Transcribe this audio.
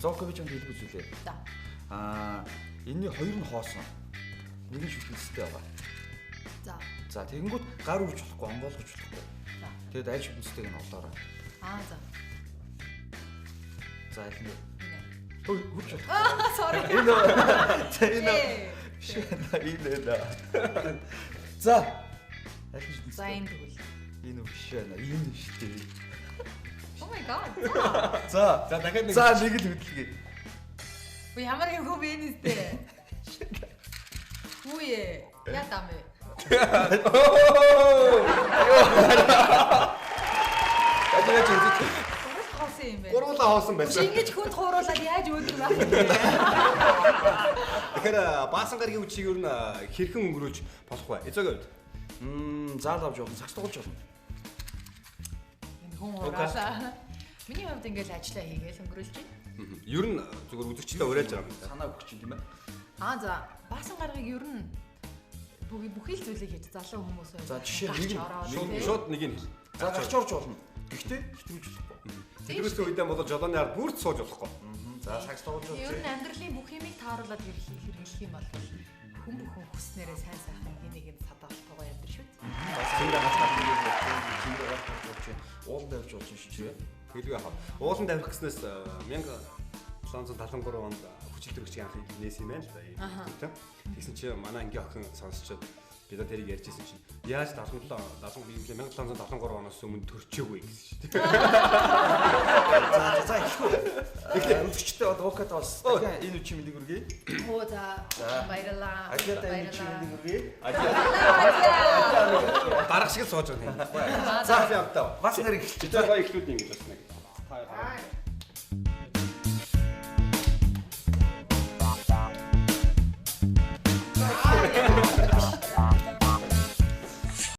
Зокович юм хэлбэг зүйлээ. Энэний хоёр нь хоосон. Нэг нь шүтэнцтэй байгаа. За тэгэнгүүт гар үрж болохгүй, онгойлгож болохгүй. Тэгэд аль шүтэнцтэйг нь олоорой. За. За аль нь? Хурж болох. Sorry. За. Аль шүтэнцтэй? За энэ тэгвэл. Энэ биш байна. Энэ биш дээ. Oh my god. За дахиад нэг. За нэг л хөдөлгөө. Уу ямар юм бэ нэ? Үе. Ядамэ. Яагаад чи хоосон юм бэ? Гурвуулаа хоосон байсан. Ингэж хүнд хууруулаад яаж өөдрөг байх вэ? Тэгэхээр баасан гаргийн үчиг юу н хэрхэн өнгөрүүлж болох вэ? Эцэг үед. Заал авч явах, сакс тоглож болно. Энэ хүн хураалаа. Миний хувьд ингээл ажиллаа хийгээл өнгөрүүлж байна. Ер нь зүгээр үзэгчтэй уриалж байгаа юм да. Санаа өгч юм тийм ээ. За баасан гаргийг ер нь бүхий л зүйлийг хийж залуу хүмүүс байна. За жишээ нэг шууд нэг нь. За гарч орж болно. Гэхдээ хэтрүүлж болохгүй. Тэдгээс үедээ бол жолооны ард бүрд сууж болохгүй. За сакс тоглож байна. Ер нь амьдралын бүх юмыг тааруулаад хэрэглэх юм бол хүн бүхэн хүснээрээ сайн сайхан энийг юм садаалтайгаа явдаг шүү дээ. Зингээ хатгаад зингээ хатгаад уул давж болж шүү дээ. Хэлгүй яах вэ? Уулан давих гэснээс 1773 онд хүчил төрөгчийн анх нээсэн юм байна л да. Тэгсэн чи манай ангийн охин сонсчод бид тэрийг ярьж ирсэн чинь яаж 1773 оноос өмнө төрчихөөгүй гэсэн шүү дээ. За ихгүй. Өчигчтэй адвокат бас дахиад энэ үчи мэдэг үргэе. За баярлалаа. Ажлаа үчи мэдэг үргэе. Дарах шиг сууж байгаа юм. За явтаа. Бас нэр ихлээ. Бид хоёр ихлүүд ингэж басна.